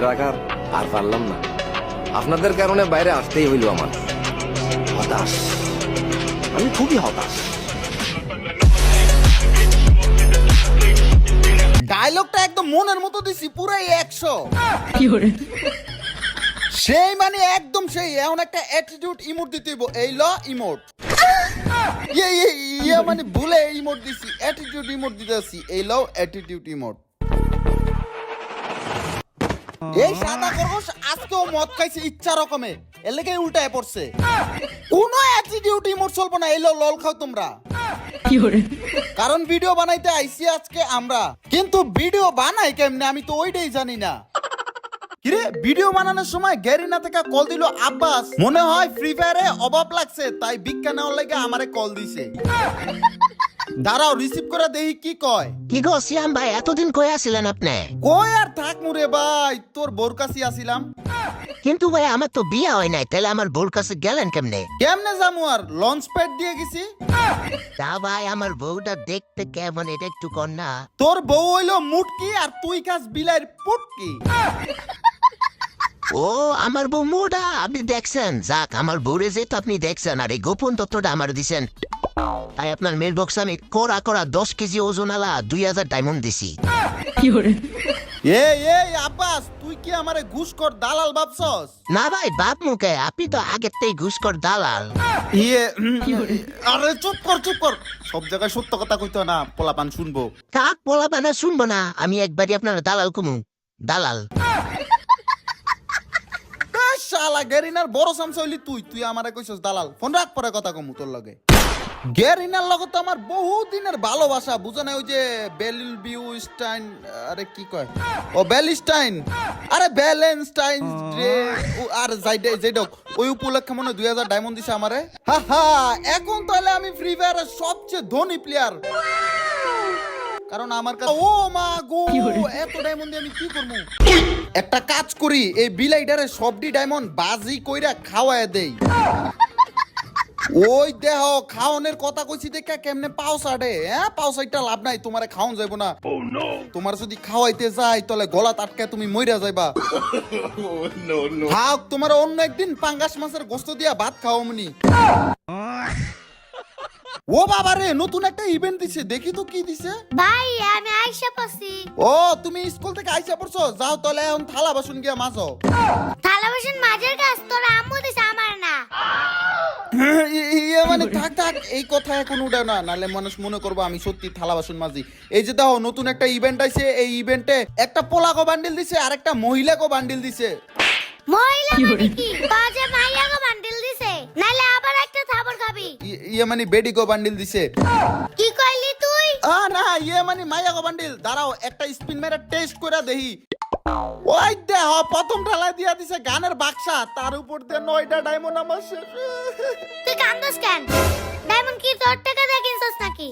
রাখার আর পারলাম না, আপনাদের কারণে বাইরে আসতেই হইল আমার। হতাশ, আমি খুবই হতাশ। ডায়লগটা একদম মনের মতো দিছি, পুরাই 100। সেই মানে একদম সেই, এমন একটা অ্যাটিটিউড ইমোট দিতে হইব। এই ল ইমোট, ইয়ে মানে ভুলে ইমোট দিছি, অ্যাটিটিউড ইমোট দিতেছি। এই ল অ্যাটিটিউড ইমোট। এই সাদা খরগোশ আজকেও মদ খাইছে ইচ্ছা রকমে, এর লেগে উল্টায় পড়ছে। কোনো অ্যাটিটিউড ইমোট চলবো না। এই ল লল খাও তোমরা, কারণ ভিডিও বানাইতে আইছি আজকে আমরা, কিন্তু ভিডিও বানাই কেমনে আমি তো ওইটাই জানি না। কিরে, ভিডিও বানানোর সময় গ্যারিনা থেকে কল দিল আব্বাস, মনে হয় ফ্রি ফায়ারে অভাব লাগছে তাই ভিক্ষা নেওয়ার লাগে আমারে কল দিছে। দাঁড়াও রিসিভ করে দেখি কি কয়। কি গো সিয়াম ভাই, এতদিন কই আছিলেন আপনি? কই আর থাক মুরে ভাই, তোর বোর কাছে আসিলাম। কিন্তু ভাই আমার তো বিয়া হয় নাই, তাহলে আমার বউর কাছে গেলেন কেমনে? কেমনে যামু আর, লঞ্চ প্যাড দিয়ে গেছি। তা ভাই আমার বউটা দেখতে কেমন এটা একটু কর না। তোর বউ হইলো মুটকি আর তুই কাজ বিলাইর পুটকি। ও আমার বউ মোটা, আপনি দেখছেন? যাক, আমার বউরে যেহেতু আপনি দেখছেন আর এই গোপন তথ্যটা আমার দিছেন, তাই আপনার মেল বক্সে আমি কড়া 10 কেজি ওজন আলা 2000 ডায়মন্ড দিছি। এই আব্বাস, তুই কি আমারে ঘুষখোর দালাল ভাবছস? না ভাই, বাপ মুখে আপনি তো আগের থেকে ঘুষখোর দালাল। আরে চুপ কর, সব জায়গায় সত্য কথা কইতো না, পোলাপান শুনবো। কাক বলা বানা শুনবো না, আমি একবারই আপনার দালাল কমু। দালাল শালা গেরিনার বড় সামসা হইলি তুই আমারে কইছস দালাল। ফোন রাখ, পরে কথা কমু তোর লগে। গেরিনার লগে তো আমার বহু দিনের ভালোবাসা, বুঝা নাই? ওই যে বেলবিউস্টাইন, আরে কি কয়, ও বেলিস্টাইন, আরে ব্যালেন্সটাইন আর যাইডক, ওই উপলক্ষে মনে 2000 ডায়মন্ড দিছে আমারে। এখন তাহলে আমি ফ্রি ফায়ারের সবচেয়ে ধনী প্লেয়ার, কারণ আমার কাছে ও মা গো এত ডায়মন্ড দিয়ে আমি কি করবো? একটা কাজ করি, এই বিলাইডারে সবডি ডায়মন্ড বাজি কইরা খাওয়ায় দেই। ওই দেহ খাওনের কথা কইছি দেখা কেমনে পাও সাডে। হ্যাঁ, পাও সাইডটা লাভ নাই, তোমারে খাওন যাইব না। তোমার যদি খাওয়াইতে যাই তাহলে গলা আটকে তুমি মইরা যাইবা। থাক, তোমার অন্য একদিন পাঙ্গাস মাছের গোস্ত দিয়া ভাত খাওয়ামনি। ও বাবা রে, নতুন একটা ইভেন্ট দিছে, দেখি তো কি দিছে। ভাই আমি আইসা পড়ছি। ও তুমি স্কুল থেকে আইসা পড়ছো, যাও তাহলে এখন থালা বাসন গিয়া মাজো। থালা বাসন মাঝের কাজ তোর আম্মু দিছে, আমার না। মানে থাক, এই কথা এখন উঠে না, নালে মানুষ মনে করবো আমি সত্যি থালা বাসন মাজি। এই যে দেখো নতুন একটা ইভেন্ট আইছে, এই ইভেন্টে একটা পোলাকো বান্ডিল দিছে আর একটা মহিলাকো বান্ডিল দিছে। মহিলা মানে কি? বাজে মাইয়াগো বান্ডিল দিছে, নালে আবার একটা থাবর খাবি। মানে বেডিকো বান্ডিল দিছে। কি কইলি তুই? না, মানে মাইয়াকো বান্ডিল। দাঁড়াও একটা স্পিন মেরে টেস্ট করে দেখি। ওই দেহ প্রথম ঢালা দিয়া দিছে গানের বাক্সা, তার উপর দিয়ে 9টা ডায়মন্ড আমার শেষ। তুই কান্দস কেন? ডায়মন্ড কি তোর টাকা দিয়ে কিনছস নাকি?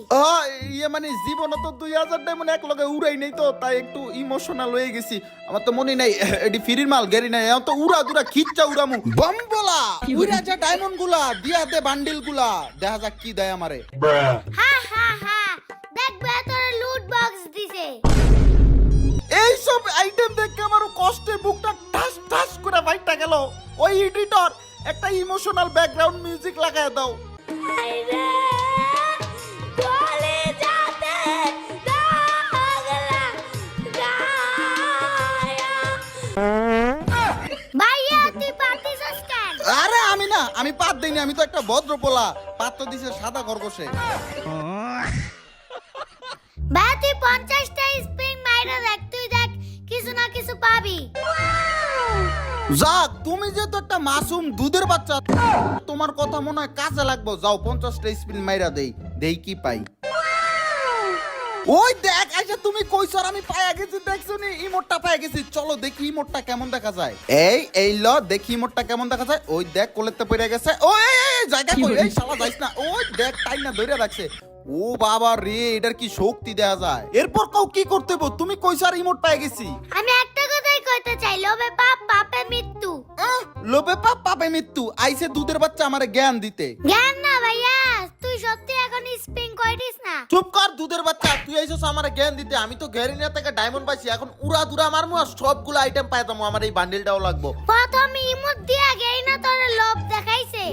মানে জীবনে তো 2000 ডায়মন্ড এক লগে উড়াই নেই তো, তাই একটু ইমোশনাল হয়ে গেছি। আমার তো মনে নাই এডি ফিরির মাল গেরি নাই, এখন তো উড়া দুরা খিচ্চা উড়ামু। বম্বলা উড়া যা ডায়মন্ড গুলা দিয়া দে, বান্ডিল গুলা দেখা যাক কি দেয় আমারে। হা দেখবে তোর লুট বক্স দিছে। এই সব আইটেম দেখে আমার কষ্টে বুকটা ঠাস ঠাস করে ফাইটটা গেল। ওই এডিটর একটা ইমোশনাল ব্যাকগ্রাউন্ড মিউজিক লাগায় দাও। ভাইয়া তুই পারতিছস কেন? আরে আমি না, আমি পাত দেইনি, আমি তো একটা ভদ্র পোলা। পাত তো দিছে সাদা খরগোশে। ভাই তুই 50টা স্প্রিং মাইরা দেখ, তুই দেখ কিছু না কিছু পাবি। যাক, তুমি যে তো একটা মাসুম দুধের বাচ্চা, তোমার কথা মনে হয় কাজে লাগবো। যাও 50টা স্পিন মাইরা দেই কি পাই। ওই দেখ, আচ্ছা তুমি কইছো আর আমি পায়া গেছি, দেখছো নি ইমোটটা পায়া গেছি। চলো দেখি ইমোটটা কেমন দেখা যায়। এই ল দেখি ইমোটটা কেমন দেখা যায়। ওই দেখ কোলেতে পড়ে গেছে। ওই জায়গা কই, এই শালা যাইস না। ওই দেখ টাইম না ধরে রাখছে। ও বাবা রে, এটার কি শক্তি দেয়া যায়। এরপর কাউ কি করতে হইব? তুমি কইছো আর ইমোট পায়া গেছি। আমি একটা কথাই কইতে চাই, লোভে পাপ পাপে মৃত্যু। লোভে পাপ পাপে মৃত্যু। আইছে দুধের বাচ্চা আমারে জ্ঞান দিতে। জ্ঞান না ভাইয়া, তুই সত্যি এখন স্প্রিং কইতিস না। চুপ কর দুধের বাচ্চা, তুই আইছস আমার জ্ঞান দিতে। আমি তো গ্যারিনা থেকে ডায়মন্ড পাইছি, এখন উড়া দুরা মারমু আর সবগুলো আইটেম পাইতাম। আমার এই বান্ডিলটাও লাগবো। প্রথম ইমোট দিয়া গেইনা তোর লোভ দেখাইছে,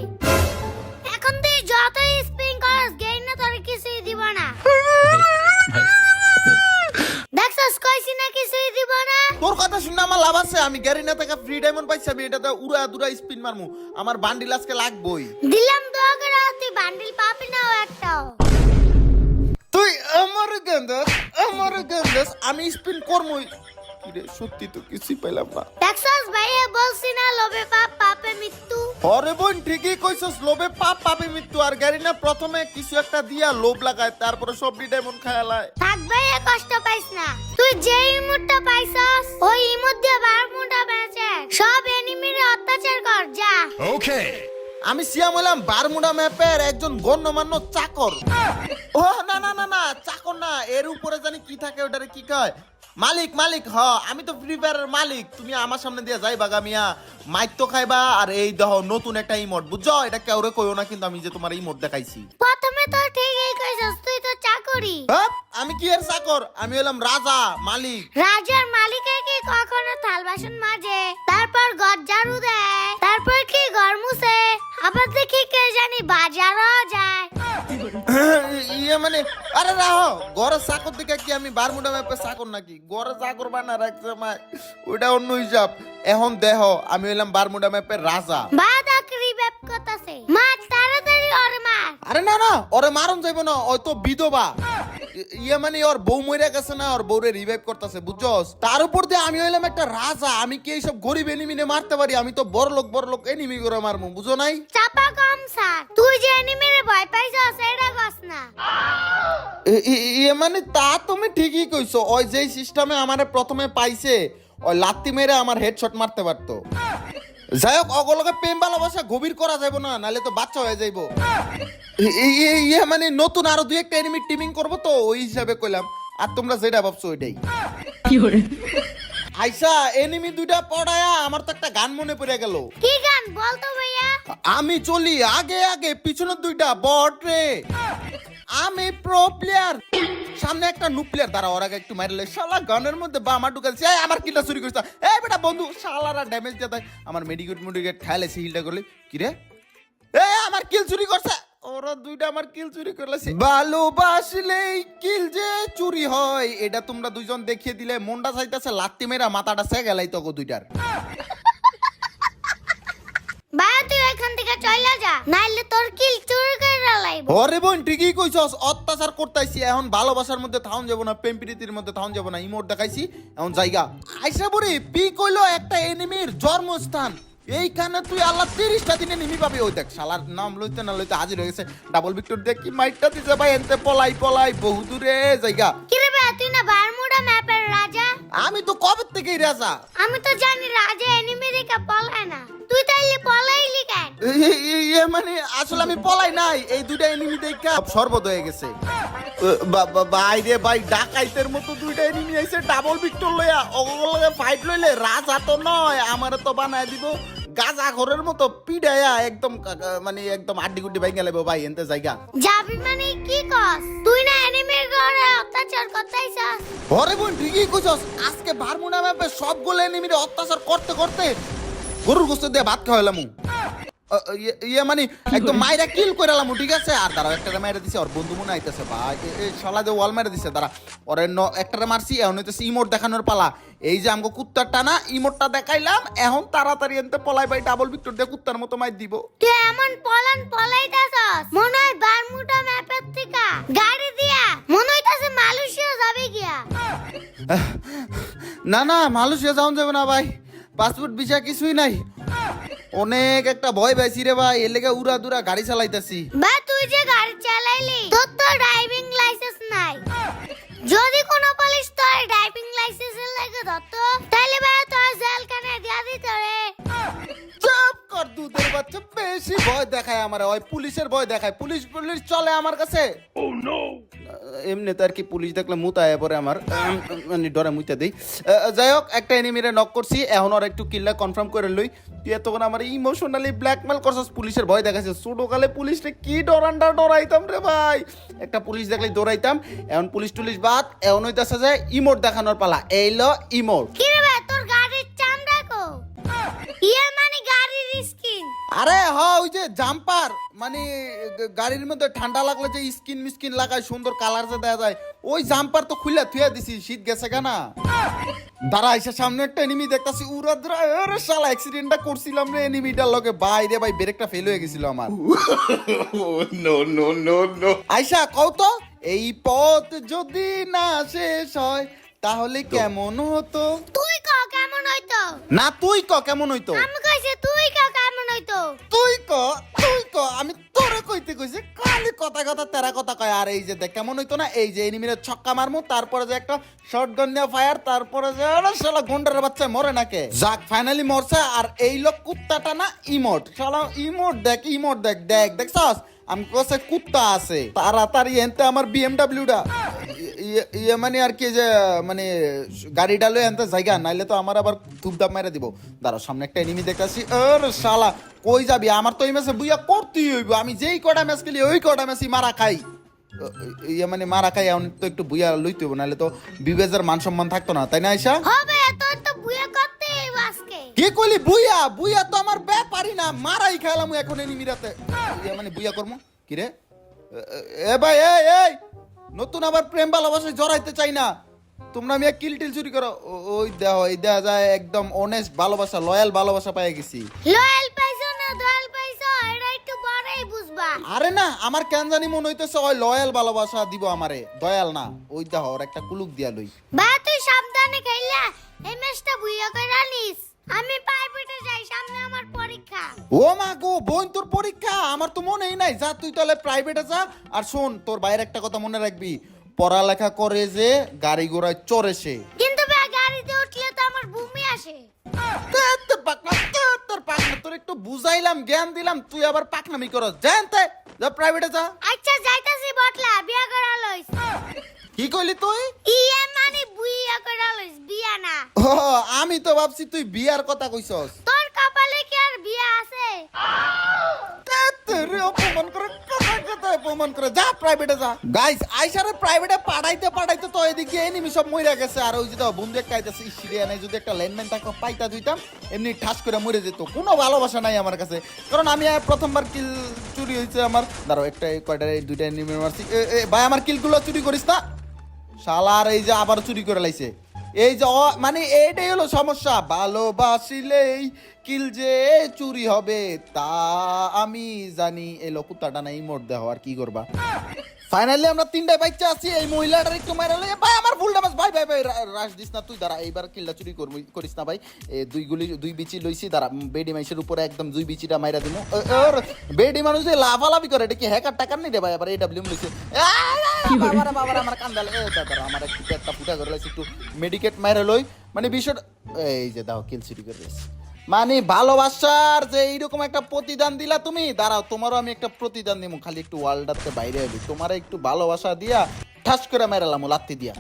এখন তুই যতই স্পিন করস গেইনা তোর কিছুই দিব না। দেখছস কইছি না কিছুই দিব না। তোর কথা শুনে আমার লাভ আছে, আমি গ্যারিনা থেকে ফ্রি ডায়মন্ড পাইছি, আমি এটাতে উড়া দুরা স্পিন মারমু। আমার বান্ডিল আজকে লাগবই। দিলাম দোয়া করে, তুই বান্ডিল পাবি না একটাও। তুই আমার গেন্দাস আমি স্পিন করমই। কিরে সত্যি তো কিছুই পাইলাম না। দেখছস ভাইয়া বলছি না লোভে পাপ পাপে মৃত্যু। হরে বোন ঠিকই কইছস, লোভে পাপ পাপে মৃত্যু। আর গ্যারিনা প্রথমে কিছু একটা দিয়া লোভ লাগায়, তারপরে সব ডায়মন্ড খায়ালায়। থাক ভাইয়া কষ্ট পাইস না, তুই যে ইমোটটা পাইছস ওই ইমোট দিয়ে বারমুডা বেচে সব এনিমিরে অত্যাচার কর যা। আমি সিয়াম হলাম বারমুডা ম্যাপের একজন গণ্যমান্য চাকর। ও না না না না, চাকর না, এর উপরে জানি কি থাকে, ওটারে কি কয়, মালিক। মালিক হ, আমি তো ফ্রি ফায়ারের মালিক। তুমি আমার সামনে দিয়ে যাইবা গামিয়া, মাইক তো খাইবা। আর এই দেখো নতুন একটা ইমোট, বুঝছো? এটা কেউরে কইও না কিন্তু আমি যে তোমার ইমোট দেখাইছি। প্রথমে তো ঠিকই কইছস, তুই তো চাকরি। হ্যাঁ, আমি কি এর চাকর? আমি হলাম রাজা মালিক। রাজার মালিকে কি কখনো থাল বাসন মাজে, তারপর ঘর ঝাড়ু দেয়, তারপর কি ঘর মুছে, আবার দেখি কে জানি বাজারও যায়। ইয়ে মানে আরে রাহো, ঘরে চাকর দিকে কি আমি বারমুডা ম্যাপে চাকর নাকি? ঘরে চাকর বানা রাখছে মা, ওটা অন্য হিসাব। এখন দেহ আমি হইলাম বারমুডা ম্যাপের রাজা। বাদাকরি ব্যাপ করতেছে, মার তাড়াতাড়ি ওর মার। আরে না না, ওরে মারন যাইবো না, ওই তো বিধবা। ইয়ে মানে ওর বউ মরে গেছে না, ওর বউরে রিভাইভ করতেছে, বুঝছস? তার উপর দিয়ে আমি হইলাম একটা রাজা, আমি কি এইসব গরিব এনিমিনে মারতে পারি? আমি তো বড় লোক এনিমি করে মারমু, বুঝো নাই? চাপা কম স্যার, তুই যে এনিমিরে ভয় পাইছস এটা কস না। ইয়ে মানে তা তুমি ঠিকই কইছো, ওই যেই সিস্টেমে আমারে প্রথমে পাইছে, ওই লাত্তি মেরে আমার হেডশট মারতে পারতো। যাই হোক, অগলকে প্রেম ভালোবাসা গভীর করা যাইব না, নাহলে তো বাচ্চা হয়ে যাইব। ইয়ে মানে নতুন আরো দুই একটা এনিমি টিমিং করবো তো, ওই হিসাবে কইলাম। আর তোমরা যেটা ভাবছো ওইটাই। আইসা এনিমি দুইটা পড়ায়া আমার তো একটা গান মনে পড়ে গেল। কি গান বলতো ভাইয়া? আমি চলি আগে আগে, পিছনের দুইটা বট রে, আমি প্রো প্লেয়ার, সামনে একটা নুক প্লেয়ার। দাঁড়া, ওর আগে একটু মারলে শালা গানের মধ্যে বামা ঢুকাচ্ছে। এই আমার কিলটা চুরি করছে, এই বেটা বন্ধু, শালারা ড্যামেজ দিয়ে দেয়। আমার মেডিকেট খাইলে হিলটা করলে কি রে, এ আমার কিল চুরি করছে। ওরা দুইটা আমার কিল চুরি করলেছে। ভালোবাসলেই কিল যে চুরি হয়, এটা তোমরা দুইজন দেখিয়ে দিলে। মনটা চাইতেছে লাত্তি মেরা মাথাটা সে গেলাই তো দুইটার। ভাইয়া তুই এখান থেকে চলে যা, নাইলে তোর কিল চুরি করে লাইব। ওরে বোন ঠিকই কইছস, অত্যাচার করতেছি। এখন ভালোবাসার মধ্যে থাউন যাব না, প্রেম প্রীতির মধ্যে থাউন যাব না। ইমোট দেখাইছি, এখন জায়গা আইসা পড়ি। পি কইলো একটা এনিমির জন্মস্থান, এইখানে তুই আল্লাহ 30টা দিনে নিমি পাবি। ওই দেখ শালার নাম লইতে না লইতে হাজির হয়ে গেছে। ডাবল ভিক্টর দেখ কি মাইটটা দিছে ভাই, এনতে পলাই বহুদূরে জায়গা। কি রে ভাই, তুই না বারমুডা ম্যাপের রাজা? আমি তো কবে থেকেই রাজা। আমি তো জানি রাজা এনিমি দেখে পলায় না, তুই তাইলে পলাইলি কেন? মানে আসলে আমি পলাই নাই, এই দুইটা এনিমি দেখা সর্বদ হয়ে গেছে। ভাই রে ভাই, ডাকাইতের মতো দুইটা এনিমি আইছে ডাবল ভিক্টর লইয়া। ওগুলোকে ফাইট লইলে রাজা তো নয়, আমারে তো বানায় দিব গাজা ঘরের মতো পিডায়া, একদম মানে একদম আড্ডি গুড্ডি ভাই গেলে ভাই এনতে জায়গা। যাবি মানে কি কস? তুই না এনিমির ঘরে অত্যাচার করতেইছস। ওরে বোন ঠিকই কইছস, আজকে বারমুডা ম্যাপে সবগুলো এনিমিরে অত্যাচার করতে করতে গরুর গোশত দিয়ে ভাত খাওয়ালাম। ইয়ে মানে একদম মাইরা কিল কইরালাম, ঠিক আছে? আর দাঁড়াও, একটা মাইরা দিছে, ওর বন্ধু মনে আইতেছে ভাই, এই শালা যে ওয়াল মাইরা দিছে। দাঁড়া, ওরে একটা মারছি, এখন হইতেছে ইমোট দেখানোর পালা। এই যে আমগো কুত্তার টানা ইমোটটা দেখাইলাম, এখন তাড়াতাড়ি এনতে পলাই ভাই, ডাবল ভিক্টর দিয়ে কুত্তার মতো মাইর দিব। তুই এমন পলাইতাছস, মনে হয় বারমুডা ম্যাপের থেকে গাড়ি দিয়া মনে হইতাছে মালয়েশিয়া যাবে গিয়া। না না, মালয়েশিয়া যাওয়া যাবে না ভাই, পাসপোর্ট ভিসা কিছুই নাই। অনেক একটা ভয় পাইছি রে ভাই, এর লেগে উড়া দুরা গাড়ি চালাইতাছি। বা তুই যে গাড়ি চালাইলি, তোর তো ড্রাইভিং লাইসেন্স নাই। যদি কোনো পুলিশ তোর ড্রাইভিং লাইসেন্সের লাগে ধরতো, তাহলে ভাই তোর জেলখানায় দিয়া দিত রে। চুপ কর দুধের বাচ্চা, বেশি বেশি ভয় দেখায় আমার, ওই পুলিশের ভয় দেখায়, পুলিশ পুলিশ চলে আমার কাছে। এমনি তো আর কি পুলিশ দেখলে মুতায় পরে আমার মানে ডরে মুইতে দেই। যাই হোক, একটা এনিমিরে নক করছি, এখন আর একটু কিল্লা কনফার্ম করে লই। তুই এতক্ষণ আমার ইমোশনালি ব্ল্যাকমেল করছিস, পুলিশের ভয় দেখাইছিস। ছোটকালে পুলিশে কি ডরাইতাম রে ভাই, একটা পুলিশ দেখলে দৌড়াইতাম। এখন পুলিশ টুলিশ বাদ, এখন হইতাছে যে ইমোট দেখানোর পালা। এইলো ইমোট। কি রে ভাই, তোর গাড়ির চামড়া কো? মানে গাড়ির স্কিন। আরে ওই যে জাম্পার, মানে গাড়ির মধ্যে ঠান্ডা লাগলে যে স্কিন মিস্কিন লাগায় সুন্দর কালার যে দেওয়া যায়, ওই জাম্পার তো খুলে থুয়া দিছি, শীত গেছে কেনা। দাঁড়া, এসে সামনে একটা এনিমি দেখতাছি, উড়াদরা আরে শালা অ্যাক্সিডেন্টটা করছিলাম রে এনিমিটার লগে। বাইরে ভাই ব্রেকটা ফেল হয়ে গেছিল আমার। No no no no. Ayesha কও তো, এই পথ যদি না শেষ হয় তাহলে কেমন হতো? তুই ক কেমন হইতো? না তুই ক কেমন হইতো? আমি কইছি তুই ক কেমন হইতো? তুই ক আমি তোরে কইতে কইছি, খালি কথা কথা তেরা কথা কয়। আর এই যে দেখ কেমন হইতো না, এই যে এনিমিরে ছক্কা মারমু, তারপরে যে একটা শটগান দিয়ে ফায়ার, তারপরে যে আরে শালা গন্ডারের বাচ্চা মরে নাকে। যাক ফাইনালি মরছে। আর এই লোক কুত্তাটা না ইমোট, শালা ইমোট দেখ দেখছস, আমি কাছে কুত্তা আছে। তাড়াতাড়ি এনতে আমার বিএমডব্লিউটা ইয়ে মানে আর কি যে মানে গাড়িটা লয়ে এনতে জায়গা নাইলে তো আমার আবার ধূপধাপ মেরে দিব। দাঁড়াও, সামনে একটা এনিমি দেখতাছি। আরে শালা কই যাবি? আমার তো এই ম্যাচে বুইয়া করতেই হইব। আমি যেই কটা ম্যাচ খেলি ওই কটা ম্যাচই মারা খাই। ইয়ে মানে মারা খাই, এখন তো একটু বুইয়া লইতে হইব, নাহলে তো বিবেজের মান সম্মান থাকতো না, তাই না আয়শা? হবে তোর তো বুয়া করতে হইব আজকে। কি কইলি বুইয়া তো আমার ব্যাপারই না, মারাই খেলাম এখন এনিমিরাতে। ইয়ে মানে বুইয়া করমু কি রে? এ ভাই এই নতুন আবার প্রেম ভালোবাসায় জড়াইতে চাই না তোমরা। আমি কিল টিল চুরি করো, ওই দেখা যায় একদম অনেস্ট ভালোবাসা, লয়াল ভালোবাসা পেয়ে গেছি। লয়াল পাইছো না দয়াল পাইছো, এটা একটু পরেই বুঝবা। আরে না, আমার কেন জানি মনে হইতেছে ওই লয়াল ভালোবাসা দিব আমারে, দয়াল না। ওই দেহ ওর একটা কুলুক দিয়া লই। ভাই তুই সাবধানে খেললা, এই ম্যাচটা বুইয়া কইরা নিস। আমি প্রাইভেটে যাই, সামনে আমার পরীক্ষা। ও মা গো, বোন তোর পরীক্ষা? আমার তো মনেই নাই। যা তুই তাহলে প্রাইভেটে যা। আর শোন, তোর বাইরে একটা কথা মনে রাখবি, পড়ালেখা করে যে গাড়ি ঘোড়ায় চড়ে সে। কিন্তু ভাই গাড়িতে উঠলে তো আমার বমি আসে। তোর একটু বুঝাইলাম, জ্ঞান দিলাম, তুই আবার পাকনামি করস। জানতে যা প্রাইভেটে যা। আচ্ছা যাইতাছি বটলা, বিয়া করা লইস। কি কইলি তুই? ইয়ে মানে বুইয়া করা লইস, বিয়া না। ও, আমি তো ভাবছি তুই বিয়ার কথা কইছস। তোর কপালে কি আর বিয়া আছে? অপমান করে যা প্রাইভেটে যা। গাইস, আইসারে প্রাইভেটে পাঠাইতে তো এদিকে এনিমি সব মইরা গেছে। আর ওই যে বন্ধু একটা আইতাছে, সিরিয়ানে যদি একটা লাইনম্যান তাকে পাইতা দিতাম, এমনি ঠাস করে মরে যেত। কোনো ভালোবাসা নাই আমার কাছে, কারণ আমি প্রথমবার কিল চুরি হয়েছে আমার। দাঁড়াও, একটা কয়টা দুইটা এনিমি মারছি। ভাই আমার কিলগুলো চুরি করিস না শালার। এই যে আবার চুরি করে লাইছে। এই যে মানে এইটাই হলো সমস্যা, ভালোবাসিলেই কিল যে চুরি হবে তা আমি জানি। এই কুত্তাটা নাই মোট দেহ, আর কি করবা। ফাইনালি আমরা তিনটায় বাচ্চা আছি। এই মহিলাটার একটু মাইরা লই। ভাই আমার ভুল ডামাস, ভাই রাশ দিস না তুই। দাঁড়া, এইবার কিলটা চুরি করিস না ভাই। দুই বিচি লইছি। দাঁড়া, বেডি মাইসের উপরে একদম দুই বিচিটা মাইরা দিমু। বেডি মানুষ যে লাফালাফি করে, এটা কি হ্যাকার টাকার নেই রে ভাই? আবার এডব্লিউএম লইছে। বাবা আমার কান্দাল। দাঁড়া, আমার একটু পেটটা ফুটা করে লাইছি, একটু মেডিকেট মাইরা লই। মানে বিষয়টা এই যে দাও, কিল চুরি করে লাইছি। মানে ভালোবাসার যে এইরকম একটা প্রতিদান দিলা তুমি। দাঁড়াও, তোমারও আমি একটা প্রতিদান দিব। খালি একটু ওয়ার্ল্ডাতে বাইরে হইলি, তোমার একটু ভালোবাসা দিয়া ঠাস করে মেরালাম লাত্তি দিয়া।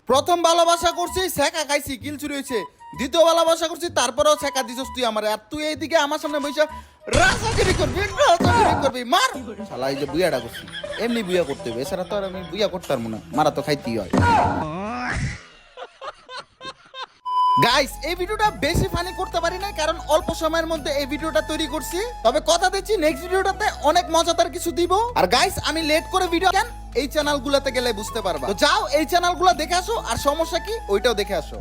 প্রথম ভালোবাসা করছি, ছেকা খাইছি, কিল চুরি হয়েছে। দ্বিতীয় ভালোবাসা করছি, তারপরেও ছেকা দিছস তুই আমার। আর তুই এইদিকে আমার সামনে বসে রাজাগিরি করবি মার শালা। এই যে বুয়াটা করছি, এমনি বুয়া করতে হবে, এছাড়া তো আর আমি বুয়া করতে পারবো না, মারা তো খাইতেই হয়। গাইস, এই ভিডিওটা বেশি ফানি করতে পারি না, কারণ অল্প সময়ের মধ্যে এই ভিডিওটা তৈরি করছি। তবে কথা দিচ্ছি, নেক্সট ভিডিওটাতে অনেক মজাদার কিছু দিব। আর গাইস, আমি লেট করে ভিডিও কেন, এই চ্যানেলগুলোতে গেলে বুঝতে পারবা। তো যাও, এই চ্যানেলগুলো দেখে আসো। আর সমস্যা কি, ওইটাও দেখে আসো।